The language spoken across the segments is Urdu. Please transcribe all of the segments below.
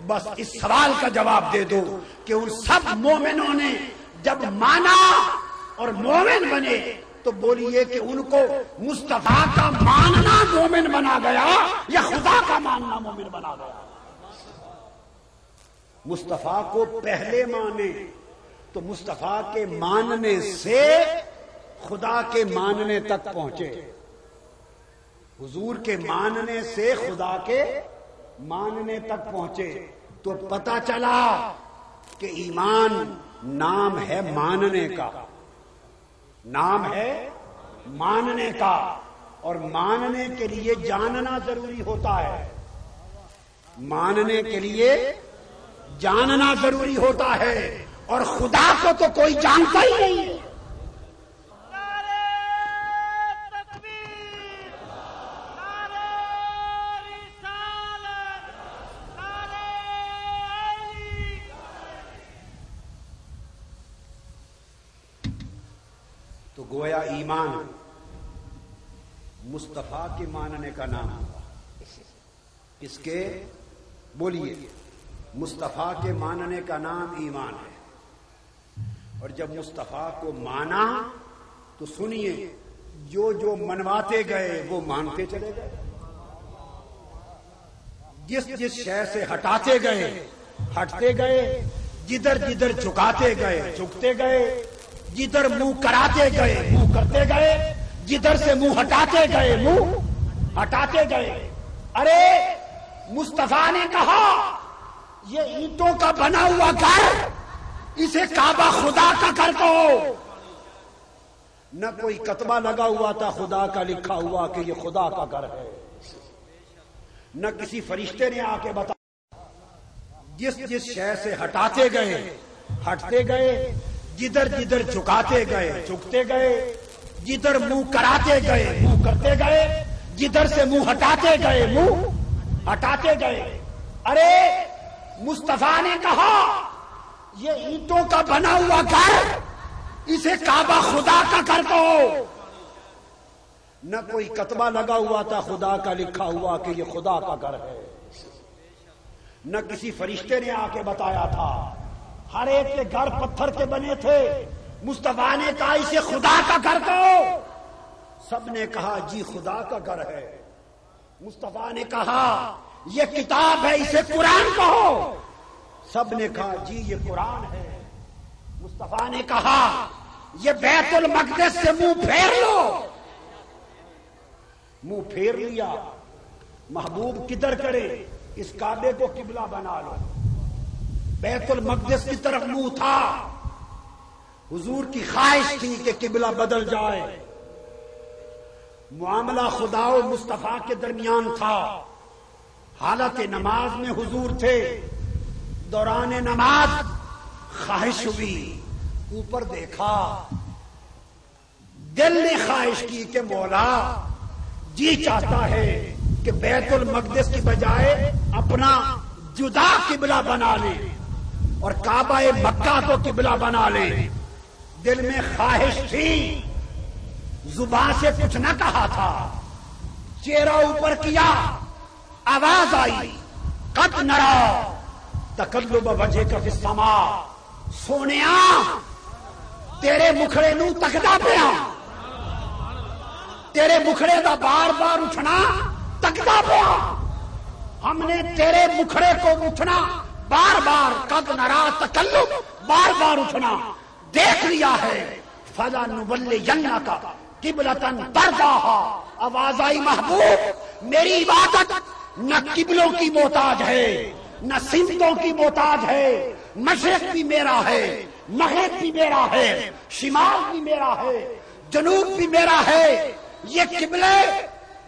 بس اس سوال کا جواب دے دو کہ ان سب مومنوں نے جب مانا اور مومن بنے تو بولیے کہ ان کو مصطفیٰ کا ماننا مومن بنا گیا یا خدا کا ماننا مومن بنا گیا؟ مصطفیٰ کو پہلے مانے تو مصطفیٰ کے ماننے سے خدا کے ماننے تک پہنچے، حضور کے ماننے سے خدا کے ماننے تک پہنچے، تو پتہ چلا کہ ایمان نام ہے ماننے کا، نام ہے ماننے کا، اور ماننے کے لیے جاننا ضروری ہوتا ہے، ماننے کے لیے جاننا ضروری ہوتا ہے، اور خدا کو تو کوئی جانتا ہی نہیں ہے۔ تو گویا ایمان مصطفیٰ کے ماننے کا نام ہوا، اس کے بولیے مصطفیٰ کے ماننے کا نام ایمان ہے۔ اور جب مصطفیٰ کو مانا تو سنیے، جو جو منواتے گئے وہ مانتے چلے گئے، جس جس شے سے ہٹاتے گئے ہٹتے گئے، جدھر جدھر جھکاتے گئے جھکتے گئے، جدھر منہ کراتے گئے منہ کرتے گئے، جدھر سے منہ ہٹاتے گئے منہ ہٹاتے گئے۔ ارے مصطفیٰ نے کہا یہ اینٹوں کا بنا ہوا گھر، اسے کعبہ خدا کا گھر کہو۔ نہ کوئی کتبہ لگا ہوا تھا خدا کا لکھا ہوا کہ یہ خدا کا گھر ہے، نہ کسی فرشتے نے آ کے بتایا، جس جس شے سے ہٹاتے گئے ہٹتے گئے، جدھر جدھر جھکاتے گئے جھکتے گئے، جدھر منہ کراتے گئے منہ کرتے گئے، جدھر سے منہ ہٹاتے گئے منہ ہٹاتے گئے۔ ارے مصطفیٰ نے کہا یہ اینٹوں کا بنا ہوا گھر، اسے کعبہ خدا کا گھر کہو۔ نہ کوئی کتبہ لگا ہوا تھا خدا کا لکھا ہوا کہ یہ خدا کا گھر ہے، نہ کسی فرشتے نے آ کے بتایا تھا، ہر ایک کے گھر پتھر کے بنے تھے، مصطفیٰ نے کہا اسے خدا کا گھر کہو۔ سب نے کہا جی خدا کا گھر ہے۔ مصطفیٰ نے کہا یہ کتاب ہے اسے قرآن کہو۔ سب نے کہا جی یہ قرآن ہے۔ مصطفیٰ نے کہا یہ بیت المقدس سے منہ پھیر لو، منہ پھیر لیا۔ محبوب کدھر کرے؟ اس کعبے کو قبلہ بنا لو۔ بیت المقدس کی طرف منہ تھا، حضور کی خواہش تھی کہ قبلہ بدل جائے۔ معاملہ خدا و مصطفیٰ کے درمیان تھا، حالت نماز میں حضور تھے، دوران نماز خواہش ہوئی، اوپر دیکھا، دل نے خواہش کی کہ مولا جی چاہتا ہے کہ بیت المقدس کی بجائے اپنا جدا قبلہ بنا لے اور کعبہ مکہ کو قبلہ بنا لے۔ دل میں خواہش تھی، زبان سے کچھ نہ کہا تھا، چہرہ اوپر کیا، آواز آئی قد نرا تقلب وجهك فی السماء، سونیا تیرے مکھڑے نو تکدا پیا، تیرے مکھڑے دا بار بار اٹھنا تکدا پیا، ہم نے تیرے مکھڑے کو اٹھنا بار بار، قد نرا تقلب بار بار اٹھنا دیکھ لیا ہے۔ فَلَنُوَلِّيَنَّكَ قِبْلَةً تَرْضَاهَا، آواز آئی محبوب میری عبادت نہ قبلوں کی محتاج ہے، نہ سمتوں کی محتاج ہے، مشرق بھی میرا ہے، مغرب بھی میرا ہے، شمال بھی میرا ہے، جنوب بھی میرا ہے۔ یہ قبلے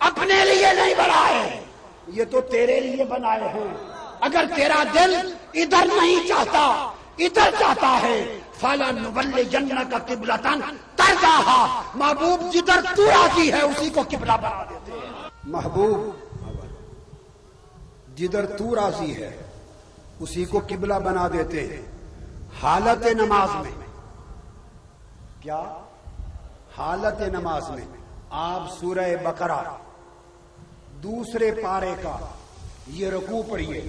اپنے لیے نہیں بنائے، یہ تو تیرے لیے بنائے ہیں۔ اگر تیرا دل ادھر نہیں چاہتا ادھر چاہتا ہے، فَلَنُوَلِّيَنَّكَ قِبْلَةً تَرْضَاهَا، محبوب جدھر تو راضی ہے اسی کو قبلہ بنا دیتے ہیں۔ محبوب جدھر تو راضی ہے اسی کو قبلہ بنا دیتے ہیں۔ حالت نماز میں کیا؟ حالت نماز میں آپ سورہ بقرہ دوسرے پارے کا یہ رکوع پڑھیے،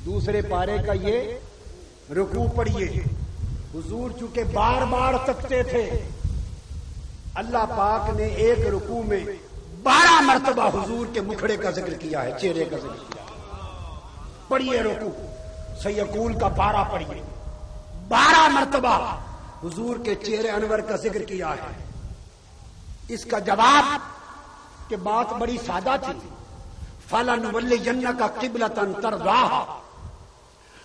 دوسرے پارے کا یہ رکوع پڑھیے. حضور چونکہ بار بار تکتے تھے، اللہ پاک نے ایک رکوع میں 12 مرتبہ حضور کے مکھڑے کا ذکر کیا ہے، چہرے کا ذکر کیا ہے. پڑھیے رکوع سیقول کا 12 پڑھیے. 12 مرتبہ حضور کے چہرے انور کا ذکر کیا ہے. اس کا جواب کہ بات بڑی سادہ تھی. فَلَنُوَلِّيَنَّكَ قِبْلَةً تَرْضَاهَا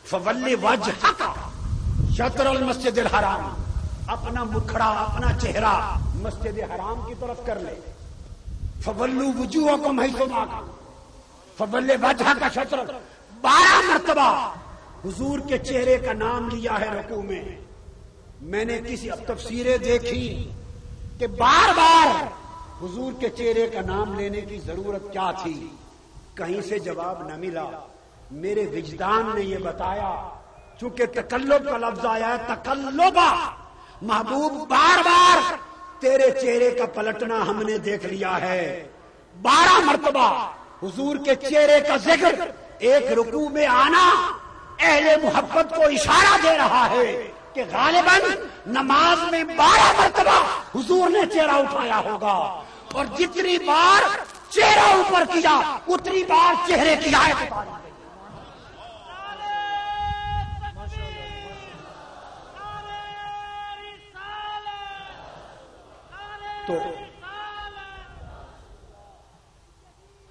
فَوَلِّ وَجْهَكَ شَطْرَ الْمَسْجِدِ الْحَرَامِ. اپنا مکھڑا، اپنا چہرہ مسجد حرام کی طرف کر لے. فَوَلُّوا وُجُوهَكُمْ حَيْثُ مَا كَانَ فَوَلِّ وَجْهَكَ شَطْرَ. 12 مرتبہ حضور کے چہرے کا نام لیا ہے رکوع میں. میں نے کسی تفسیریں دیکھی کہ بار بار حضور کے چہرے کا نام لینے کی ضرورت کیا تھی. کہیں سے جواب نہ ملا. میرے وجدان نے یہ بتایا چونکہ تقلب کا لفظ آیا ہے، تقلبا، محبوب بار بار تیرے چہرے کا پلٹنا ہم نے دیکھ لیا ہے. 12 مرتبہ حضور کے چہرے کا ذکر ایک رکوع میں آنا اہل محبت کو اشارہ دے رہا ہے کہ غالباً نماز میں 12 مرتبہ حضور نے چہرہ اٹھایا ہوگا، اور جتنی بار چہرہ اوپر کیا اتنی بار چہرے کی آیت اتاری. تو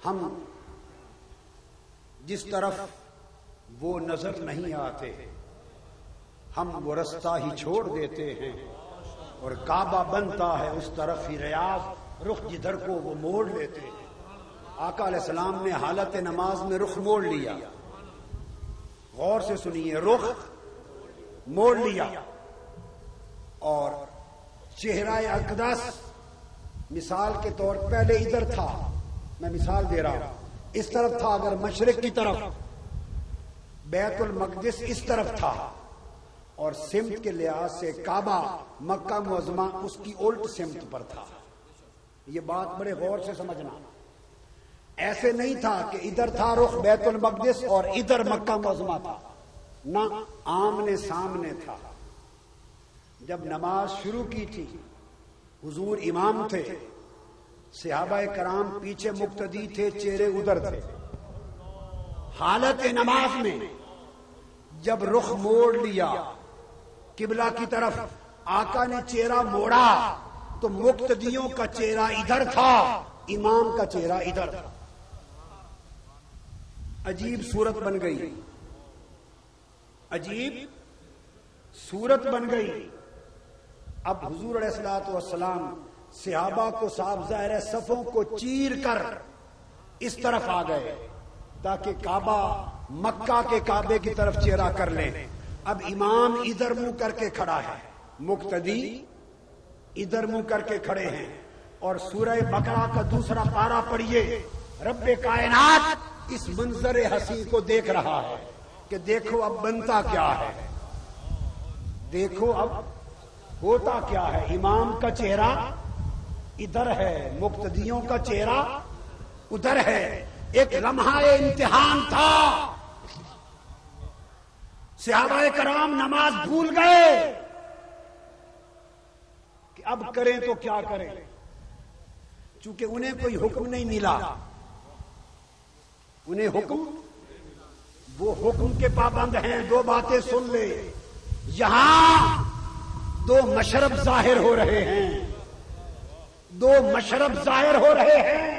ہم جس طرف وہ نظر نہیں آتے ہم وہ رستہ ہی چھوڑ دیتے ہیں، اور کعبہ بنتا ہے اس طرف ہی ریاض، رخ جدھر کو وہ موڑ لیتے ہیں. آقا علیہ السلام نے حالت نماز میں رخ موڑ لیا. غور سے سنیے، رخ موڑ لیا، اور چہرہ اقدس مثال کے طور پہلے ادھر تھا، میں مثال دے رہا ہوں، اس طرف تھا. اگر مشرق کی طرف بیت المقدس اس طرف تھا، اور سمت کے لحاظ سے کعبہ مکہ معظمہ اس کی الٹ سمت پر تھا. یہ بات بڑے غور سے سمجھنا. ایسے نہیں تھا کہ ادھر تھا رخ بیت المقدس اور ادھر مکہ معظمہ تھا، نہ، آمنے سامنے تھا. جب نماز شروع کی تھی حضور امام تھے، صحابہ کرام پیچھے مقتدی تھے، چہرے ادھر تھے. حالت نماز میں جب رخ موڑ لیا قبلہ کی طرف، آقا نے چہرہ موڑا تو مقتدیوں کا چہرہ ادھر تھا، امام کا چہرہ ادھر تھا. عجیب صورت بن گئی، عجیب صورت بن گئی. اب حضور علیہ الصلوۃ والسلام صحابہ کو صاف ظاہر ہے صفوں کو چیر کر اس طرف آ گئے تاکہ کعبہ مکہ کے کعبے کی طرف چہرہ کر لیں. اب امام ادھر منہ کر کے کھڑا ہے، مقتدی ادھر منہ کر کے کھڑے ہیں. اور سورہ بقرہ کا دوسرا پارہ پڑھیے. رب کائنات اس منظر حسین کو دیکھ رہا ہے کہ دیکھو اب بنتا کیا ہے، دیکھو اب ہوتا کیا ہے. امام کا چہرہ ادھر ہے، مقتدیوں کا چہرہ ادھر ہے. ایک لمحہ امتحان تھا، صحابہ کرام نماز بھول گئے کہ اب کریں تو کیا کریں، چونکہ انہیں کوئی حکم نہیں ملا. انہیں حکم، وہ حکم کے پابند ہیں. 2 باتیں سن لے، یہاں 2 مشرب ظاہر ہو رہے ہیں، 2 مشرب ظاہر ہو رہے ہیں.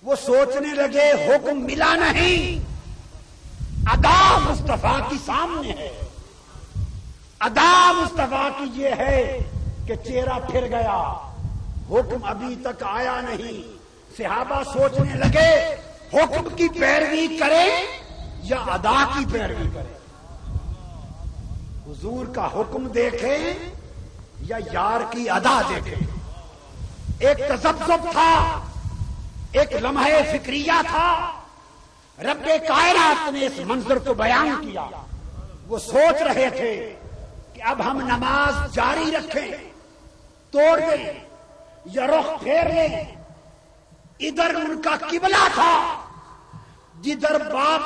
وہ سوچنے لگے حکم ملا نہیں، ادا مصطفیٰ کی سامنے ہے. ادا مصطفیٰ کی یہ ہے کہ چہرہ پھر گیا، حکم ابھی تک آیا نہیں. صحابہ سوچنے لگے حکم کی پیروی کرے یا ادا کی پیروی کرے، حضور کا حکم دیکھیں یا یار کی ادا دیکھیں. ایک تذبذب تھا، ایک لمحہ فکریہ تھا. رب کائنات نے اس منظر کو بیان کیا. وہ سوچ رہے تھے کہ اب ہم نماز جاری رکھیں، توڑ دیں یا رخ پھیر لیں. ادھر ان کا قبلہ تھا جدھر باپ